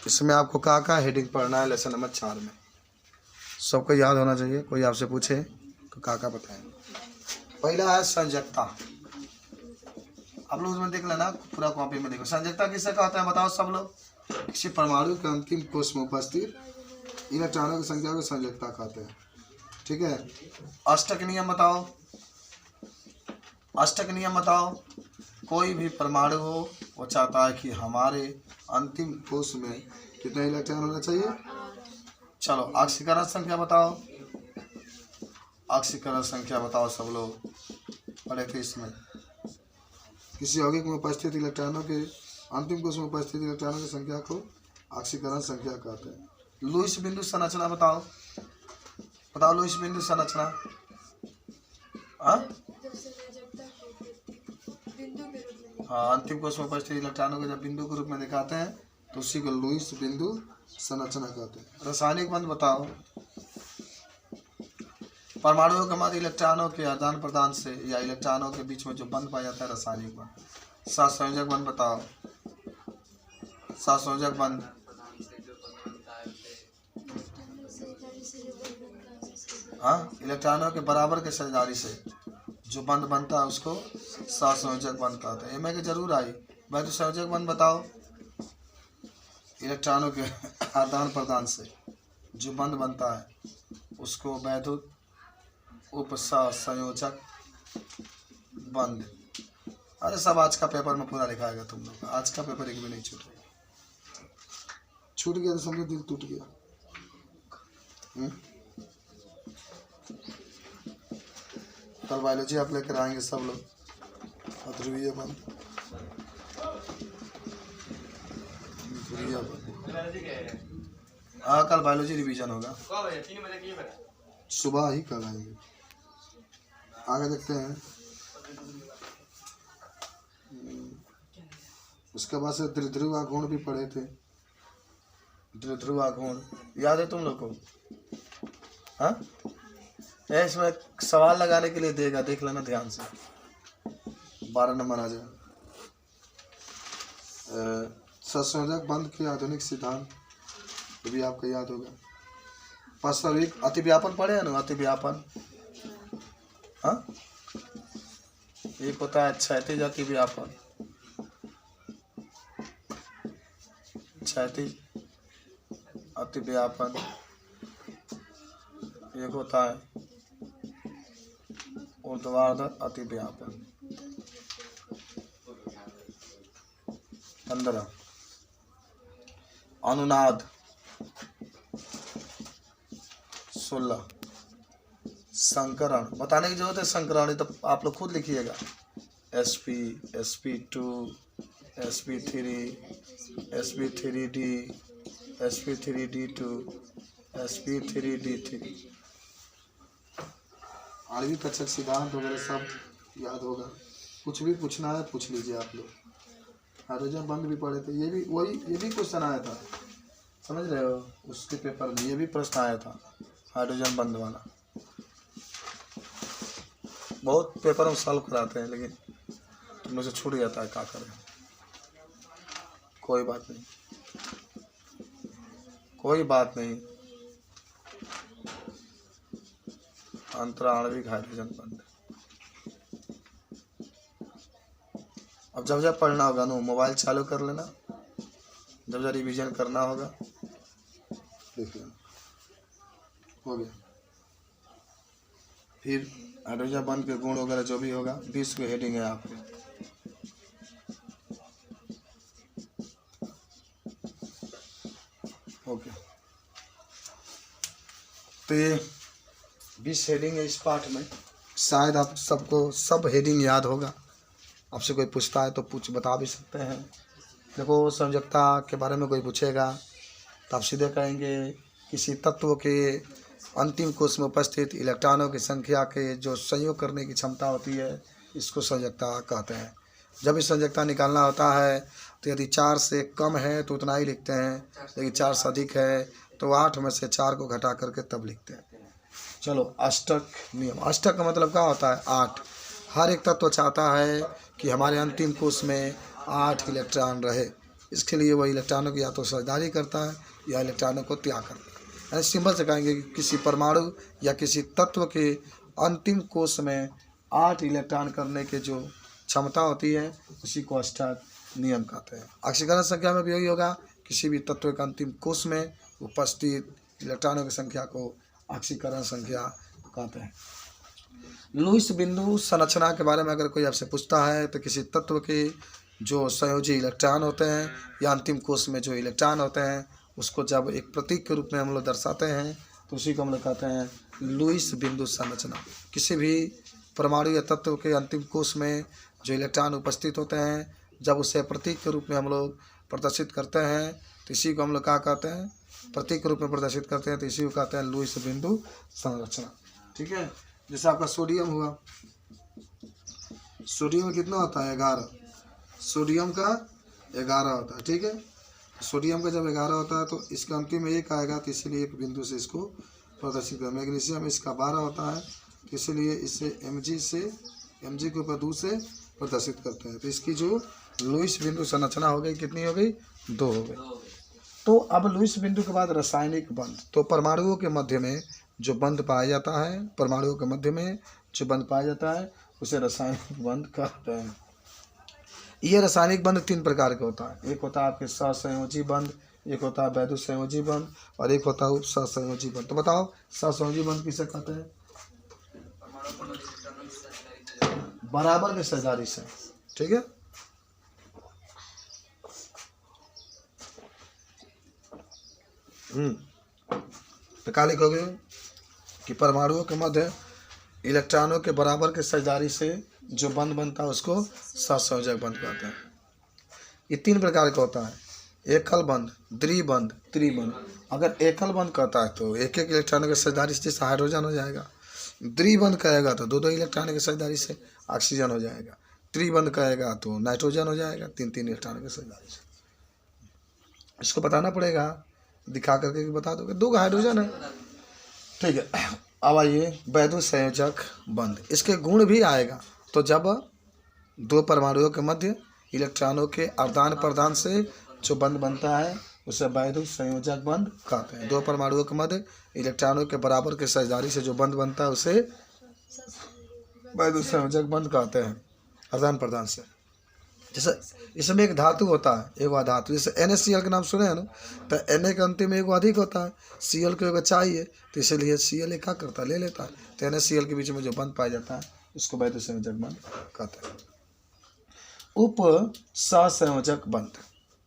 इसमें आपको का हेडिंग पढ़ना है लेसन नंबर 4 में, सबको याद होना चाहिए। कोई आपसे पूछे तो का बताएं। पहला है संयोजकता, आप लोग उसमें देख लेना, पूरा कॉपी में देखो। संयोजकता किससे कहते हैं बताओ सब लोग? किसी परमाणु के अंतिम कोश में उपस्थित इलेक्ट्रॉनों की संख्या को संयोजकता कहते हैं। ठीक है। अष्टक नियम बताओ, अष्टक नियम बताओ। कोई भी परमाणु हो वो चाहता है कि हमारे अंतिम कोश में कितने इलेक्ट्रॉन होना चाहिए। चलो ऑक्सीकरण संख्या बताओ, ऑक्सीकरण संख्या बताओ सब लोग पढ़े थे इसमें। किसी यौगिक में उपस्थित इलेक्ट्रॉनों के अंतिम कोश में उपस्थित इलेक्ट्रॉनों की संख्या को ऑक्सीकरण संख्या कहते हैं। लुईस बिंदु संरचना बताओ, बताओ लुईस बिंदु संरचना। हाँ, अंतिम कोश में उपस्थित इलेक्ट्रॉनों को जब बिंदु के रूप में दिखाते हैं तो उसी को लुईस बिंदु संरचना कहते हैं। रासायनिक बंध बताओ, परमाणुओं के मध्य इलेक्ट्रॉनों के आदान प्रदान से या इलेक्ट्रॉनों के बीच में जो बंध पाया जाता है रासायनिक बंध। सहसंयोजक बंध बताओ, सहसंयोजक बंध। हाँ, इलेक्ट्रॉनों के बराबर के साझेदारी से जो बंध बनता है उसको सहसंयोजक बंध कहते हैं। एम के जरूर आई। वैध संयोजक बंध बताओ, इलेक्ट्रॉनों के आदान प्रदान से जो बंध बनता है उसको वैध उपसंयोजक बंध। अरे सब आज का पेपर में पूरा लिखाएगा तुम लोग, आज का पेपर एक भी नहीं छूटेगा। छूट गया तो समझो दिल टूट गया। कल बायोलॉजी आप लेकर आएंगे सब लोग। ध्रुवीय बंध, ध्रुवीय बंध। हाँ, कल बायोलॉजी रिवीजन होगा, सुबह ही कल आएंगे। आगे देखते हैं। उसके बाद से द्विध्रुव गुण भी पढ़े थे। द्विध्रुव गुण याद है तुम लोग को? हाँ, इसमें सवाल लगाने के लिए देगा, देख लेना ध्यान से। 12 नंबर आ जाए। सहसंयोजक बंध के आधुनिक सिद्धांत, ये भी आपको याद होगा। पार्श्विक अतिव्यापन पढ़े हैं ना, अतिव्यापन। हाँ, एक होता है क्षैतिज अतिव्यापन, क्षैतिज अतिव्यापन। एक होता है ऊर्ध्वाधर अतिव्यापन। 15 अनुनाद। 16 संकरण। बताने की जरूरत है संकरण, तो आप लोग खुद लिखिएगा। sp, sp2, sp3, sp3d, sp3d2, sp3d3। आणविक कक्षक सिद्धांत वगैरह सब याद होगा। कुछ भी पूछना है पूछ लीजिए आप लोग। हाइड्रोजन बंध भी पढ़े थे, ये भी वही, ये भी क्वेश्चन आया था, समझ रहे हो? उसके पेपर में ये भी प्रश्न आया था, हाइड्रोजन बंध वाला। बहुत पेपर में सॉल्व कराते हैं, लेकिन तुम लोग से छूट जाता है, क्या करें। कोई बात नहीं, कोई बात नहीं। अंतराणविक हाइड्रोजन बंध। अब जब जब पढ़ना होगा ना, मोबाइल चालू कर लेना, जब जब रिवीजन करना होगा देख लेना। हो गया। फिर हाइड्रोजन बंध के गुण वगैरह जो भी होगा, 20 की हेडिंग है आपको। ओके, तो ये 20 हेडिंग है इस पाठ में। शायद आप सबको सब हेडिंग याद होगा। आपसे कोई पूछता है तो बता भी सकते हैं। देखो, संयोजकता के बारे में कोई पूछेगा तो आप सीधे कहेंगे किसी तत्व के अंतिम कोश में उपस्थित इलेक्ट्रॉनों की संख्या के जो संयोग करने की क्षमता होती है, इसको संयोजकता कहते हैं। जब इस संयोजकता निकालना होता है तो यदि 4 से कम है तो उतना ही लिखते हैं, यदि 4 से अधिक है तो 8 में से 4 को घटा करके तब लिखते हैं। चलो, अष्टक नियम। अष्टक का मतलब क्या होता है? 8। हर एक तत्व चाहता है कि हमारे अंतिम कोश में 8 इलेक्ट्रॉन रहे। इसके लिए वह इलेक्ट्रॉनों की या तो साझेदारी करता है या इलेक्ट्रॉनों को त्याग करता है। यानी सिंपल से कहेंगे कि किसी परमाणु या किसी तत्व के अंतिम कोश में 8 इलेक्ट्रॉन करने के जो क्षमता होती है उसी को अष्टक नियम कहते हैं। ऑक्सीकरण संख्या में भी यही होगा, किसी भी तत्व के अंतिम कोश में उपस्थित इलेक्ट्रॉनों की संख्या को ऑक्सीकरण संख्या कहते हैं। लुईस बिंदु संरचना के बारे में अगर कोई आपसे पूछता है तो किसी तत्व के जो संयोजी इलेक्ट्रॉन होते हैं या अंतिम कोश में जो इलेक्ट्रॉन होते हैं उसको जब एक प्रतीक के रूप में हम लोग दर्शाते हैं तो उसी को हम लोग कहते हैं लुईस बिंदु संरचना। किसी भी परमाणु या तत्व के अंतिम कोश में जो इलेक्ट्रॉन उपस्थित होते हैं जब उसे प्रतीक के रूप में हम लोग प्रदर्शित करते हैं तो इसी को हम लोग क्या कहते हैं, प्रतीक के रूप में प्रदर्शित करते हैं तो इसी को कहते हैं लुईस बिंदु संरचना। ठीक है, जैसे आपका सोडियम हुआ, सोडियम में कितना होता है 11, सोडियम का 11 होता है। ठीक है, सोडियम का जब 11 होता है तो इसका अंतिम में 1 आएगा तो इसीलिए एक बिंदु से इसको प्रदर्शित करें। मैग्नीशियम इसका 12 होता है तो इसीलिए इसे Mg के ऊपर 2 से प्रदर्शित करते हैं। तो इसकी जो लुईस बिंदु संरचना हो गई कितनी हो गई, 2 हो गई। तो अब लुईस बिंदु के बाद रासायनिक बंध, तो परमाणुओं के मध्य में जो बंध पाया जाता है, परमाणुओं के मध्य में जो बंध पाया जाता है उसे रासायनिक बंध कहते हैं। ये रासायनिक बंध 3 प्रकार के होता है। एक होता है आपके सहसंयोजी बंध, एक होता है वैद्युत संयोजी बंध और एक होता है उपसहसंयोजी बंध। तो बताओ सहसंयोजी बंध किसे कहते हैं? बराबर के साझेदारी से। ठीक है, तो क्या लिखोगे कि परमाणुओं के मध्य इलेक्ट्रॉनों के बराबर के साझेदारी से जो बंध बनता है उसको सहसंयोजक बंध कहते हैं। ये 3 प्रकार का होता है, एकल बंध, द्विबंध, त्रिबंध। अगर एकल बंध कहता है तो एक इलेक्ट्रॉन के साझेदारी से हाइड्रोजन हो जाएगा। द्विबंध कहेगा तो 2 इलेक्ट्रॉन के साझेदारी से ऑक्सीजन हो जाएगा। त्रिबंध कहेगा तो नाइट्रोजन हो जाएगा 3 इलेक्ट्रॉन के साझेदारी से। इसको बताना पड़ेगा, दिखा करके बता दोगे 2 हाइड्रोजन है। ठीक है, अब आइए वैद्युत संयोजक बंध। इसके गुण भी आएगा तो जब 2 परमाणुओं के मध्य इलेक्ट्रॉनों के आदान प्रदान से जो बंध बनता है उसे वैद्युत संयोजक बंध कहते हैं। 2 परमाणुओं के मध्य इलेक्ट्रॉनों के बराबर के साझेदारी से जो बंध बनता है उसे वैद्युत संयोजक बंध कहते हैं, आदान प्रदान से। जैसे इसमें एक धातु होता है, एक धातु, जैसे NaCl का नाम सुने हैं ना, तो Na के अंतिम में एगो अधिक होता है, Cl को एगो चाहिए तो इसलिए Cl क्या करता है, ले लेता है। तो NaCl के बीच में जो बंध पाया जाता है उसको वैद्युत संयोजक बंध कहते हैं। उप सहसंयोजक बंध,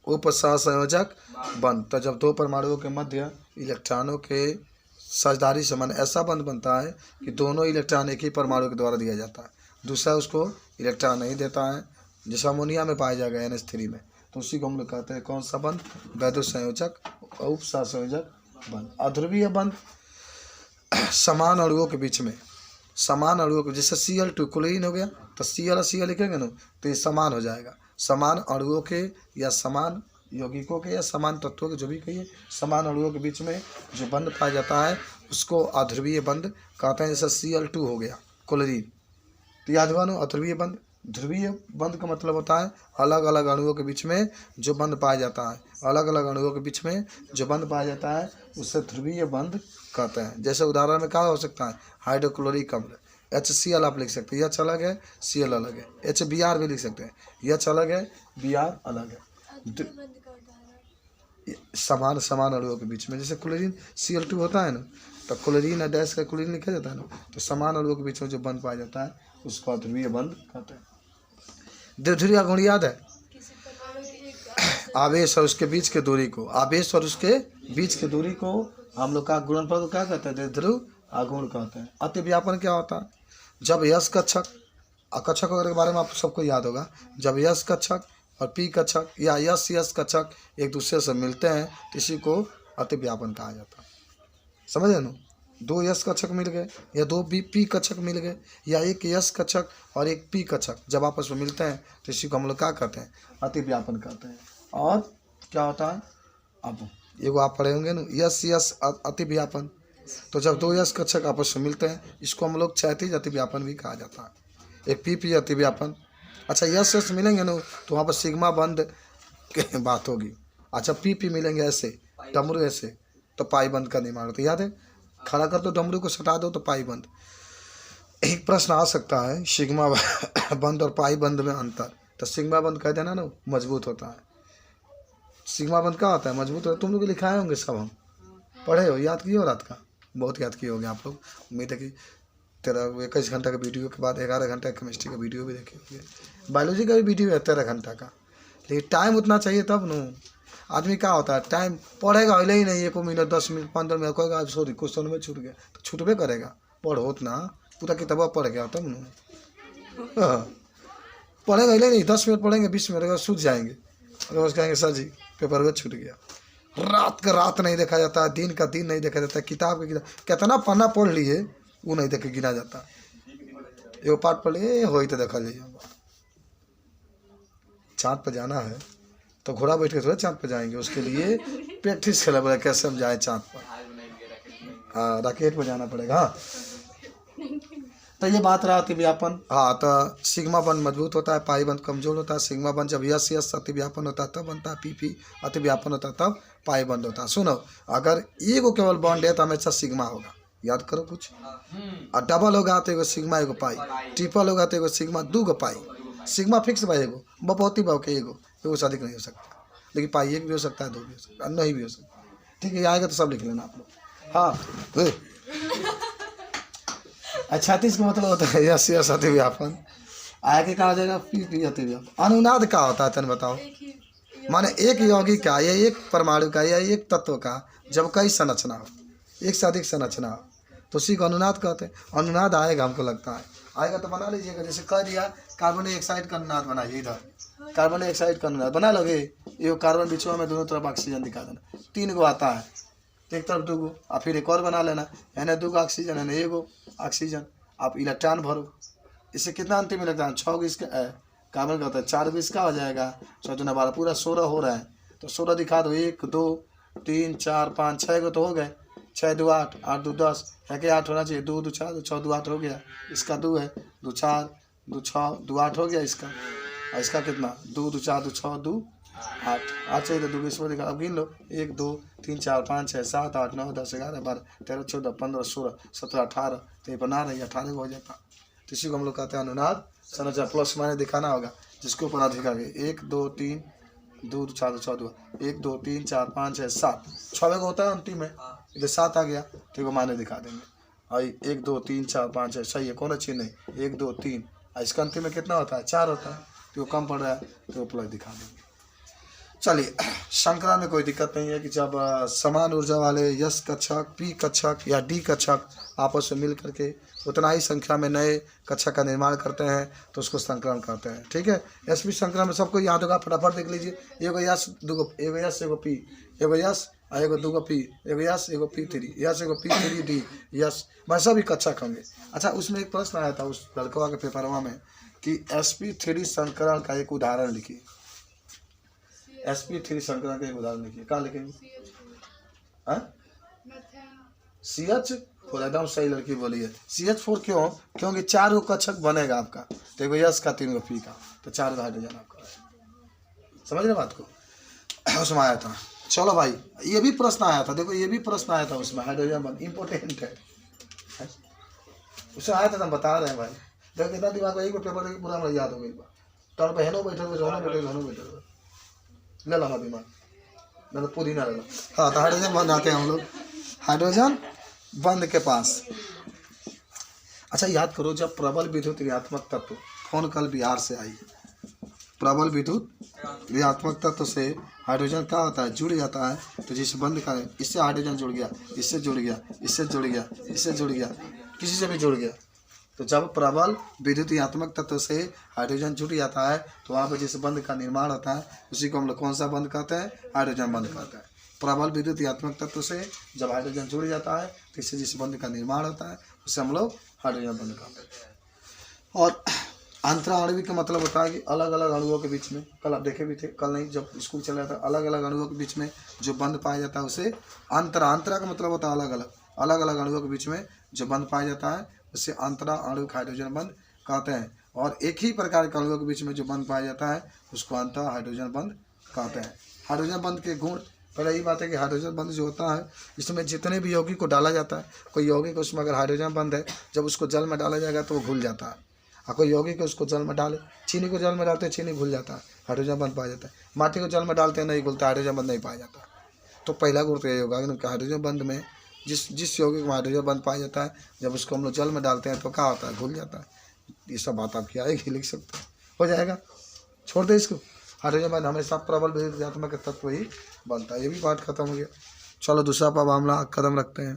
उप सहसंयोजक बंध, तो जब 2 परमाणुओं के मध्य इलेक्ट्रॉनों के साझेदारी से माने ऐसा बंध बनता है कि दोनों इलेक्ट्रॉन एक ही परमाणु के द्वारा दिया जाता है, दूसरा उसको इलेक्ट्रॉन नहीं देता है, जैसे अमोनिया में पाया जाएगा NH3 में, तो उसी को हम लोग कहते हैं कौन सा बंध, वैद्युत संयोजक उप सहसंयोजक बंध। अध्रुवीय बंध, समान अणुओं के बीच में, समान अणुओं के, जैसे Cl2 क्लोरीन हो गया तो Cl और Cl लिखेंगे ना तो ये समान हो जाएगा। समान अणुओं के या समान यौगिकों के या समान तत्वों के, जो भी कहिए, समान अणुओं के बीच में जो बंध पाया जाता है उसको अध्रुवीय बंध कहते हैं। जैसे Cl2 हो गया क्लोरीन, तो याद हुआ ना अध्रुवीय बंध। ध्रुवीय बंध का मतलब होता है अलग अलग अणुओं के बीच में जो बंध पाया जाता है, अलग अलग अणुओं के बीच में जो बंध पाया जाता है उससे ध्रुवीय बंध कहते हैं। जैसे उदाहरण में क्या हो सकता है, हाइड्रोक्लोरिक अम्ल HCl आप लिख सकते हैं, H अलग है Cl अलग है, HBr भी लिख सकते हैं, H अलग है Br अलग है। समान समान अणुओं के बीच में, जैसे क्लोरीन Cl2 होता है ना तो क्लोरीन और डैश का क्लोरीन लिखा जाता है ना, तो समान अणुओं के बीच में जो बंध पाया जाता है उसको अध्रुवीय बंध कहते हैं। द्विध्रुवीय गुण याद है, आवेश और उसके बीच के दूरी को, आवेश और उसके बीच की दूरी को हम लोग का गुणनफल को क्या कहते हैं, द्विध्रुव आघूर्ण कहते हैं। अतिव्यापन क्या होता है, जब यश कक्षक, कक्षक वगैरह के बारे में आप सबको याद होगा, जब यश कक्षक और पी कक्षक या यश कक्षक एक दूसरे से मिलते हैं तो इसी को अतिव्यापन कहा जाता है। समझे ना, 2 यश कक्षक मिल गए या 2 पी कक्षक मिल गए या एक यश कक्षक और एक पी कक्षक जब आपस में मिलते हैं तो इसी को हम लोग क्या कहते हैं, अतिव्यापन कहते हैं। और क्या होता है, अब एगो आप पढ़े होंगे ना, यश अतिव्यापन, तो जब 2 यश कक्षक आपस में मिलते हैं इसको हम लोग क्षैतिज अतिव्यापन भी कहा जाता है। एक पी अतिव्यापन, अच्छा यश मिलेंगे ना तो वहाँ पर सिग्मा बंध बात होगी। अच्छा पी मिलेंगे ऐसे, डमरू ऐसे, तो पाई बंद का निर्माण होता है। याद है, खड़ा कर दो डमरू को, सटा दो तो पाई बंद। एक प्रश्न आ सकता है, सिग्मा बंद और पाई बंद में अंतर। तो सिग्मा बंद कह देना ना, मजबूत होता है। सिग्मा बंद क्या होता है? मजबूत होता है। तुम लोग लिखाए होंगे सब, हम पढ़े हो, याद किए हो रात का, बहुत याद किए होंगे आप लोग। उम्मीद है कि 21 घंटा का वीडियो के बाद 11 घंटा केमिस्ट्री का वीडियो भी देखे होंगे। बायोलॉजी का भी वीडियो है 13 घंटा का, लेकिन टाइम उतना चाहिए तब न। आदमी क्या होता है, टाइम पढ़ेगा हिले ही नहीं, 1 मिनट 10 मिनट 15 मिनट कहेगा सॉरी क्वेश्चन में छूट गया, तो छूटबे करेगा। पढ़ो उतना, पूरा किताबा पढ़ गया तब न। पढ़ेगा हिले नहीं, 10 मिनट पढ़ेंगे, 20 मिनट सूझ जाएंगे, रोज कहेंगे सर जी पेपर में छूट गया। रात का रात नहीं देखा जाता, दिन का दिन नहीं देखा जाता, किताब का किताब कितना पन्ना पढ़ लिए वो नहीं देख के गिना जाता। एगो पाठ पढ़ लिए हो तो देखा जाइए। चाँद पर जाना है तो घोड़ा बैठ के थोड़ा चाँद पर जाएंगे, उसके लिए प्रैक्टिस करना पड़ेगा कैसे हम जाए चाँद पर। हाँ रॉकेट पर जाना पड़ेगा। हाँ तो ये बात रहा अतिव्यापन। हाँ तो सिग्मा बंद मजबूत होता है, पाई बंद कमजोर होता है। सिग्मा बंद जब यस यस अतिव्यापन होता है तब बनता है, पी अतिव्यापन होता है तब पाई बंद होता है। सुनो, अगर एगो केवल बॉन्ड है तो हमेशा सिग्मा होगा, याद करो कुछ। और डबल होगा तो एगो सिग्मा एगो पाई, ट्रिपल होगा तो एगो सिग्मा 2 पाई। सिग्मा फिक्स भाई एगो, बहुत ही भाव के एगो से अधिक नहीं हो सकता, लेकिन पाई 1 भी हो सकता है, 2 भी हो सकता है, नहीं भी हो सकता। ठीक है, आएगा तो सब लिख लेना आप लोग। हाँ अच्छा 36 का मतलब होता है यस यस अतिव्यापन। आगे कहा जाएगा पी अतिव्यापन। अनुनाद क्या होता है तन बताओ? माने एक यौगिक का या एक परमाणु का या एक तत्व का जब कई संरचना हो, एक से अधिक संरचना हो, तो उसी को अनुनाद कहते हैं। अनुनाद आएगा, हमको लगता है आएगा तो बना लीजिएगा। जैसे कह दिया कार्बन डाइऑक्साइड का अनुनाद बनाइए, इधर कार्बन डाइऑक्साइड का अनुनाद बना लोगे। ये कार्बन बिछुआ में दोनों तरफ ऑक्सीजन दिखा देना, 3 गो आता है, एक तरफ 2 गो, और फिर एक और बना लेना, यानी 2 गो ऑक्सीजन यानी 1 गो ऑक्सीजन। आप इलेक्ट्रॉन भरो, इससे कितना अंतिम इलेक्ट्रॉन 6 गो इसका कार्बन का होता है, 4 गो इसका हो जाएगा, 14 12 पूरा 16 हो रहा है। तो 16 दिखा दो, 1 2 3 4 5 6 गो तो हो गए, 6 2 8 8 2 10, है कि 8 होना चाहिए, 2 2 4 6 2 8 हो गया, इसका 2 है, 2 4 2 6 2 8 हो गया इसका, और इसका कितना 2 2 4 2 6 2 8 8 चाहिए तो 2 इसमें दिखा। अब गिन लो 1 2 3 4 5 6 7 8 9 10 11 12 13 14 15 16 17 18, तो ये बना रही 18 हो जाता। तो इसी को हम लोग कहते हैं अनुनाद संरचना। प्लस माइनस दिखाना होगा, जिसके ऊपर अधिक आगे 1 2 3 2 4 6 2 1 2 3 4 5 6 7 6 को होता है अंतिम में, इधर 7 आ गया तो मायने दिखा देंगे। और 1 2 3 4 5 6 सही है, कौन अच्छी नहीं 1 2 3, इसका अंतिम में कितना होता है 4 होता है, तो कम पड़ रहा है तो प्लस दिखा देंगे। चलिए संक्रांत में कोई दिक्कत नहीं है कि जब समान ऊर्जा वाले यस कक्षक, पी कक्षक या डी कक्षक आपस में मिल करके उतना ही संख्या में नए कक्षक का निर्माण करते हैं तो उसको संक्रांत कहते हैं। ठीक है, एसपी संक्रांत में सबको याद होगा, फटाफट देख लीजिए। एगो यस 2 गो, एगो यस एगो पी, एगो यस एगो 2 गो पी, एगो यस एगो P3 यस एगो P3 डी यस, मैं सभी कक्षक होंगे। अच्छा उसमें एक प्रश्न आया था उस लड़कवा के पेपरवा में कि sp3 संकरण का एक उदाहरण लिखिए। sp3 संकरण का एक उदाहरण लिखिए, कहाँ लिखेंगे? CH एकदम सही लड़की बोली है। CH4 क्यों? क्योंकि 4 गो कक्षक बनेगा आपका, तो एगो यस का 3 गो पी का, तो 4 गो हाइड्रोजन आपका। समझ रहे बात को? उसमें आया था। चलो भाई ये भी प्रश्न आया था, देखो ये भी प्रश्न आया था उसमें, हाइड्रोजन बंद इम्पोर्टेंट है, उसमें आया था, हम बता रहे हैं भाई। देखो कितना दिमाग में एक पेपर देखिए पूरा हमारा याद हो गई। तब बहनों बैठे हुए, दोनों बैठे हुए, ले लो दिमाग, मतलब पुदीना ले लो। हाँ तो हाइड्रोजन बंद आते हैं हम लोग हाइड्रोजन बंद के पास। अच्छा याद करो, जब प्रबल विद्युत ऋणात्मक तत्व, फोन कल बिहार से आई, प्रबल विद्युत ऋणात्मक तत्व से हाइड्रोजन क्या होता है जुड़ जाता है, तो जिसे बंद करें इससे हाइड्रोजन जुड़ गया, इससे जुड़ गया, इससे जुड़ गया, इससे जुड़ गया, किसी से भी जुड़ गया। तो जब प्रबल विद्युत ऋणात्मक तत्व से हाइड्रोजन जुड़ जाता है तो वहाँ पर जिस बंध का निर्माण होता है उसी को हम लोग कौन सा बंध कहते हैं? हाइड्रोजन बंध कहते हैं। प्रबल विद्युत ऋणात्मक तत्व से जब हाइड्रोजन जुड़ जाता है तो इससे जिस बंध का निर्माण होता है उसे हम लोग हाइड्रोजन बंध कहते हैं। और अंतराणुविक का मतलब होता है कि अलग अलग अणुओं के बीच में, कल आप देखे भी थे, कल नहीं जब स्कूल चल रहा था, अलग अलग अणुओं के बीच में जो बंध पाया जाता है उसे अंतरा, अंतरा का मतलब होता है अलग अलग अणुओं के बीच में जो बंध पाया जाता है उसे अंतरा आणविक हाइड्रोजन बंध कहते हैं। और एक ही प्रकार के अणुओं के बीच में जो बंध पाया जाता है उसको अंतर हाइड्रोजन बंध कहते हैं। हाइड्रोजन बंध के गुण, पहले यही बात है कि हाइड्रोजन बंध जो होता है इसमें जितने भी यौगिक को डाला जाता है, कोई यौगिक उसमें अगर हाइड्रोजन बंध है, जब उसको जल में डाला जाएगा तो वो घुल जाता है। और कोई यौगिक उसको जल में डाले, चीनी को जल में डालते हैं, चीनी घुल जाता है, हाइड्रोजन बंध पाया जाता है। माटी को जल में डालते हैं, नहीं घुलता, हाइड्रोजन बंध नहीं पाया जाता। तो पहला गुण तो यही होगा कि हाइड्रोजन बंध में जिस यौगिक में हाइड्रोजन बंध पाया जाता है, जब उसको हम लोग जल में डालते हैं तो क्या होता है, घुल जाता है। ये सब बात आप क्या आएगी, लिख सकते हैं, हो जाएगा, छोड़ दे इसको। हाइड्रोजन बंध हमेशा प्रबल विद्युतात्मक तत्व ही बनता है। ये भी पाठ खत्म हो गया। चलो दूसरा मामला कदम रखते हैं।